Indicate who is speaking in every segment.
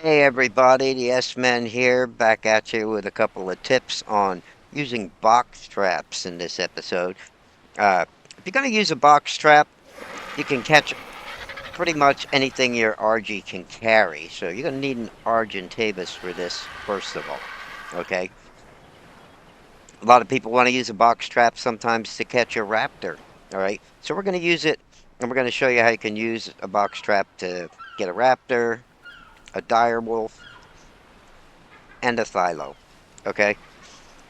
Speaker 1: Hey everybody, the S-Men here, back at you with a couple of tips on using box traps in this episode. If you're going to use a box trap, you can catch pretty much anything your RG can carry. So you're going to need an Argentavis for this, first of all. Okay? A lot of people want to use a box trap sometimes to catch a raptor. Alright? So we're going to use it, and we're going to show you how you can use a box trap to get a raptor, a dire wolf, and a Thylo. Okay?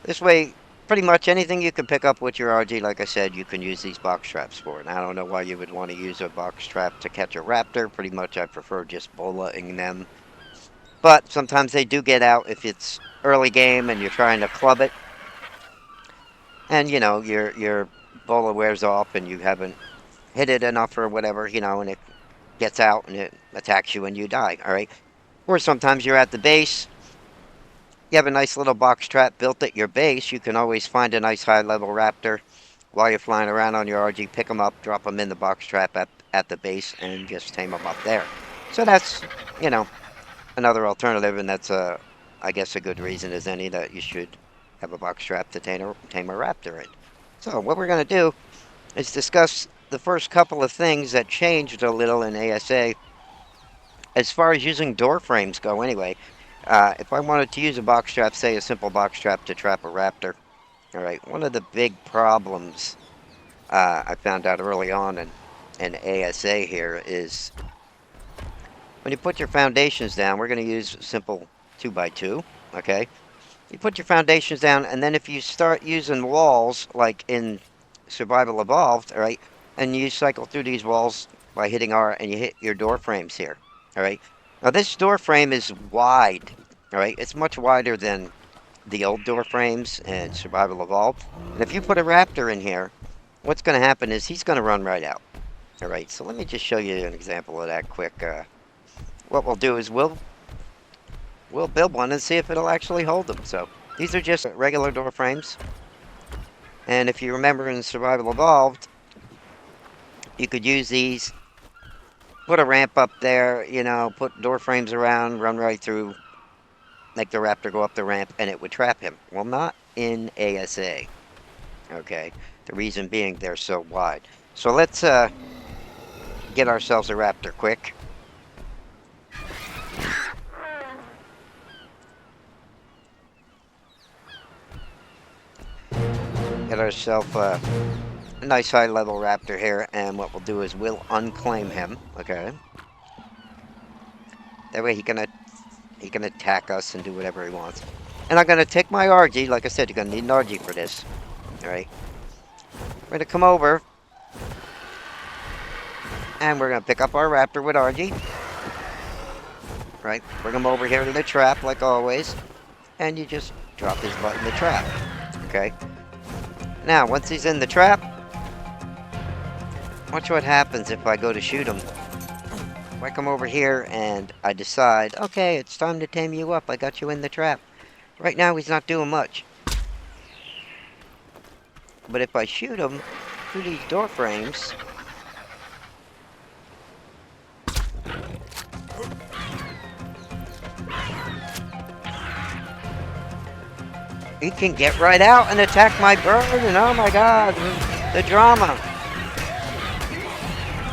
Speaker 1: This way, pretty much anything you can pick up with your RG, like I said, you can use these box traps for. And I don't know why you would want to use a box trap to catch a raptor. Pretty much I prefer just bolaing them. But sometimes they do get out if it's early game and you're trying to club it. And, your bola wears off and you haven't hit it enough or whatever, and it gets out and it attacks you and you die, all right? Or sometimes you're at the base. You have a nice little box trap built at your base. You can always find a nice high level raptor while you're flying around on your RG. Pick them up, drop them in the box trap at the base, and just tame them up there. So that's, you know, another alternative, and that's, I guess, a good reason as any that you should have a box trap to tame a raptor in. So what we're going to do is discuss the first couple of things that changed a little in ASA as far as using door frames go anyway. If I wanted to use a box trap, say a simple box trap to trap a raptor, all right, one of the big problems I found out early on in ASA here is when you put your foundations down, we're going to use simple 2x2, okay? You put your foundations down, and then if you start using walls, like in Survival Evolved, all right, and you cycle through these walls by hitting R, and you hit your door frames here, all right? Now, this door frame is wide, all right? It's much wider than the old door frames and Survival Evolved. And if you put a raptor in here, what's going to happen is he's going to run right out. All right, so let me just show you an example of that quick. What we'll do is we'll build one and see if it'll actually hold them. So these are just regular door frames. And if you remember in Survival Evolved, you could use these, put a ramp up there, put door frames around, run right through, make the raptor go up the ramp, and it would trap him. Well, not in ASA. Okay, the reason being they're so wide. So let's get ourselves a raptor quick. Get ourselves a nice high level raptor here, and what we'll do is we'll unclaim him. Okay, that way he can attack us and do whatever he wants. And I'm gonna take my RG. Like I said, you're gonna need an RG for this. All right, we're gonna come over, and we're gonna pick up our raptor with RG. Right, bring him over here to the trap like always, and you just drop his butt in the trap. Okay. Now, once he's in the trap, watch what happens if I go to shoot him. If I come over here and I decide, okay, it's time to tame you up. I got you in the trap. Right now, he's not doing much. But if I shoot him through these door frames, he can get right out and attack my bird. And oh my god, the drama.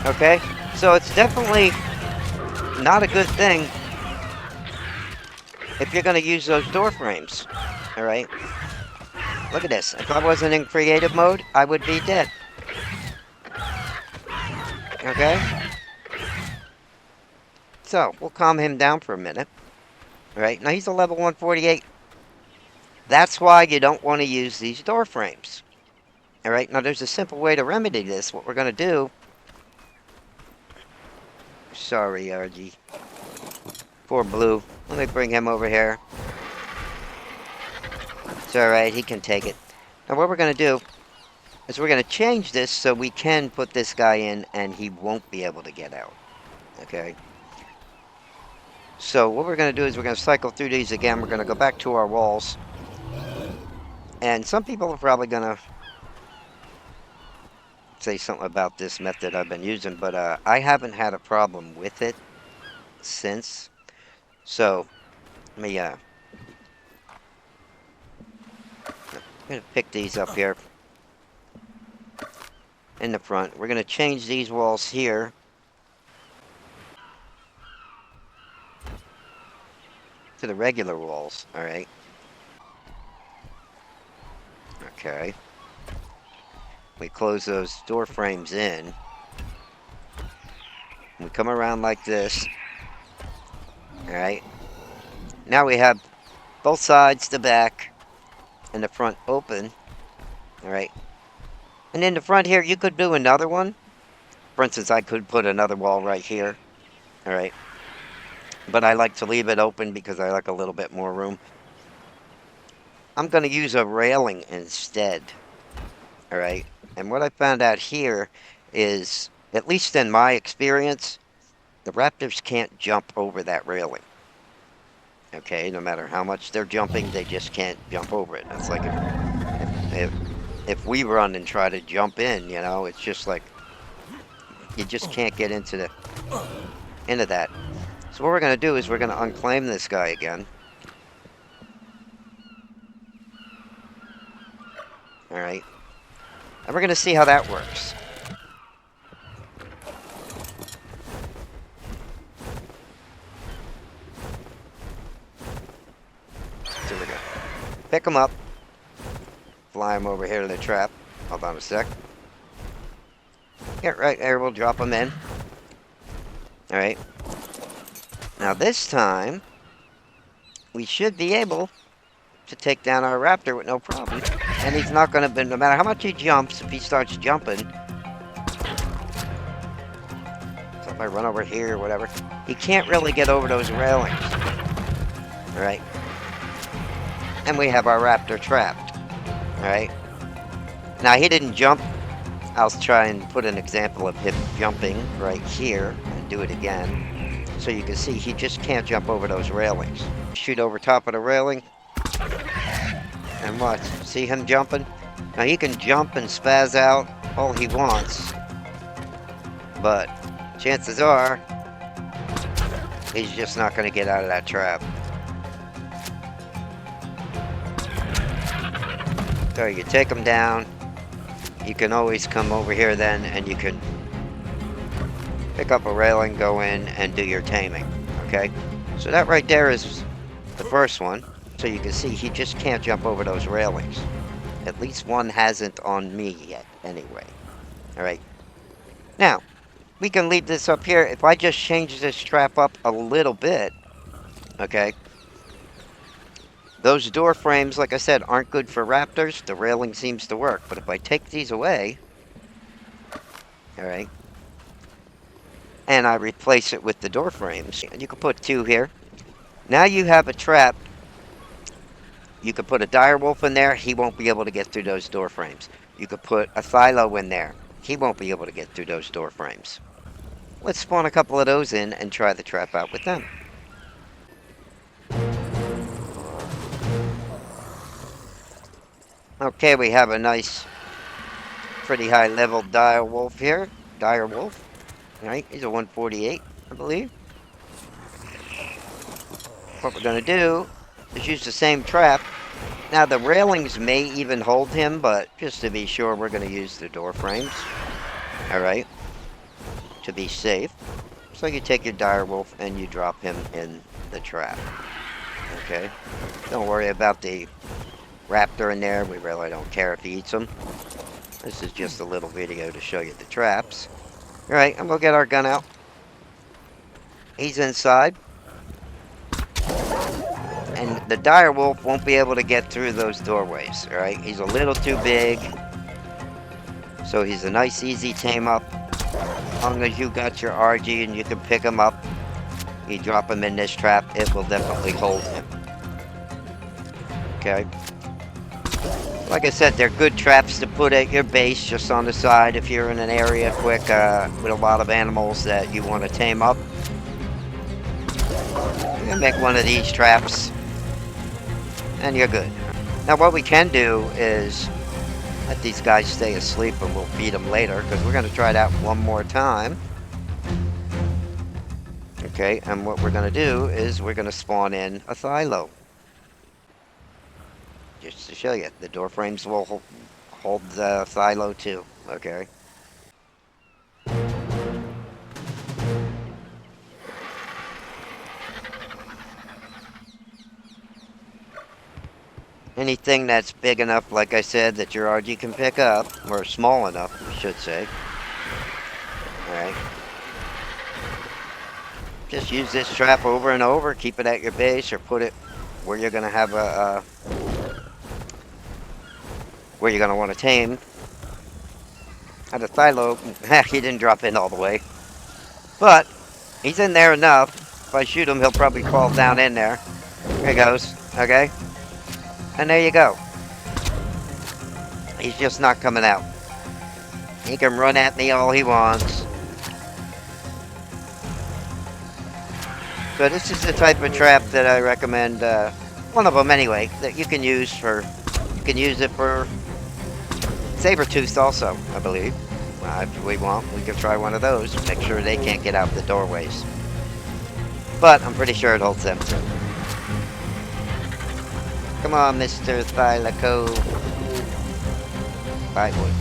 Speaker 1: Okay, so it's definitely not a good thing if you're going to use those door frames. Alright? Look at this. If I wasn't in creative mode, I would be dead. Okay? So, we'll calm him down for a minute. Alright? Now he's a level 148. That's why you don't want to use these door frames. Alright? Now there's a simple way to remedy this. What we're going to do... Sorry, RG. Poor Blue. Let me bring him over here. It's alright, he can take it. Now what we're going to do is we're going to change this so we can put this guy in and he won't be able to get out. Okay? So what we're going to do is we're going to cycle through these again. We're going to go back to our walls. And some people are probably going to say something about this method I've been using, but I haven't had a problem with it since. So, let me, I'm gonna pick these up here in the front. We're gonna change these walls here to the regular walls, alright? Okay. We close those door frames in. We come around like this. Alright. Now we have both sides, the back and the front open. Alright. And in the front here, you could do another one. For instance, I could put another wall right here. Alright. But I like to leave it open because I like a little bit more room. I'm going to use a railing instead. Alright. And what I found out here is, at least in my experience, the raptors can't jump over that railing. Okay, no matter how much they're jumping, they just can't jump over it. It's like if we run and try to jump in, you know, it's just like you just can't get into that. So what we're gonna do is we're gonna unclaim this guy again. All right, and we're gonna see how that works. So we're gonna pick him up, fly him over here to the trap. Hold on a sec. Get right there, we'll drop him in. Alright. Now this time, we should be able to take down our raptor with no problem. And he's not gonna be, no matter how much he jumps, if he starts jumping. So if I run over here or whatever, he can't really get over those railings. Alright. And we have our raptor trapped. Alright. Now he didn't jump. I'll try and put an example of him jumping right here and do it again. So you can see he just can't jump over those railings. Shoot over top of the railing. And watch. See him jumping? Now he can jump and spaz out all he wants. But chances are he's just not going to get out of that trap. So you take him down. You can always come over here then and you can pick up a railing, go in and do your taming. Okay? So that right there is the first one. So you can see he just can't jump over those railings. At least one hasn't on me yet anyway. Alright. Now, we can leave this up here. If I just change this trap up a little bit, okay, those door frames, like I said, aren't good for raptors. The railing seems to work. But if I take these away, alright, and I replace it with the door frames, and you can put two here. Now you have a trap. You could put a dire wolf in there. He won't be able to get through those door frames. You could put a Thylos in there. He won't be able to get through those door frames. Let's spawn a couple of those in and try the trap out with them. Okay, we have a nice, pretty high level dire wolf here. Dire wolf. Alright, he's a 148, I believe. What we're going to do is use the same trap. Now the railings may even hold him, but just to be sure, we're going to use the door frames. Alright. To be safe. So you take your dire wolf and you drop him in the trap. Okay. Don't worry about the raptor in there. We really don't care if he eats them. This is just a little video to show you the traps. Alright, and we'll get our gun out. He's inside. And the dire wolf won't be able to get through those doorways. Alright, he's a little too big. So he's a nice easy tame up. As long as you got your RG and you can pick him up, you drop him in this trap, it will definitely hold him. Okay. Like I said, they're good traps to put at your base, just on the side if you're in an area quick with a lot of animals that you want to tame up. You can make one of these traps, and you're good. Now what we can do is let these guys stay asleep and we'll feed them later, because we're going to try it out one more time. Okay, and what we're going to do is we're going to spawn in a Thylo. Just to show you, the door frames will hold the Thylo too. Okay. Anything that's big enough, like I said, that your RG can pick up, or small enough, I should say. Alright. Just use this trap over and over, keep it at your base, or put it where you're going to have where you're going to want to tame. At a Thylo, he didn't drop in all the way. But, he's in there enough. If I shoot him, he'll probably fall down in there. There he goes. Okay? And there you go. He's just not coming out. He can run at me all he wants. So this is the type of trap that I recommend, one of them anyway, that you can use it for saber-tooth also, I believe. If we want, we can try one of those. Make sure they can't get out the doorways. But I'm pretty sure it holds them too. Come on, Mr. Thylaco. Bye, boy.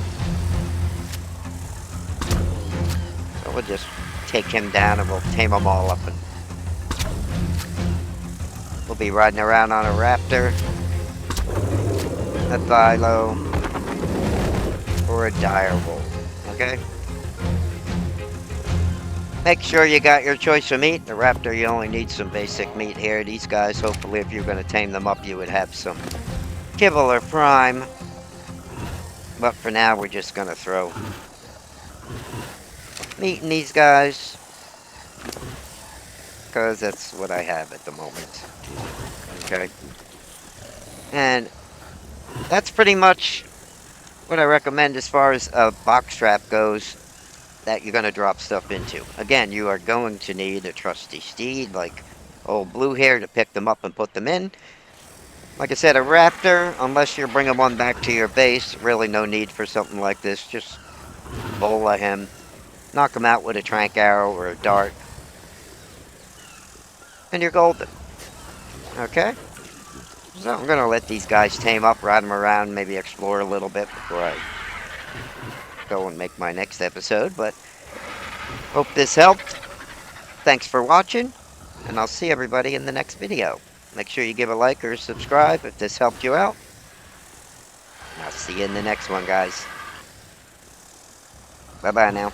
Speaker 1: So we'll just take him down and we'll tame them all up. And we'll be riding around on a raptor, a Thylo, or a direwolf. Okay? Make sure you got your choice of meat. The raptor, you only need some basic meat here. These guys, hopefully, if you're going to tame them up, you would have some kibble or prime. But for now, we're just going to throw meat in these guys, because that's what I have at the moment. Okay? And that's pretty much what I recommend as far as a box trap goes that you're going to drop stuff into. Again, you are going to need a trusty steed like old Blue Hair to pick them up and put them in. Like I said, a raptor, unless you're bringing one back to your base, really no need for something like this. Just bola him, knock him out with a trank arrow or a dart, and you're golden. Okay? So I'm going to let these guys tame up, ride them around, maybe explore a little bit before I go and make my next episode. But hope this helped. Thanks for watching, and I'll see everybody in the next video. Make sure you give a like or subscribe if this helped you out. And I'll see you in the next one, guys. Bye-bye now.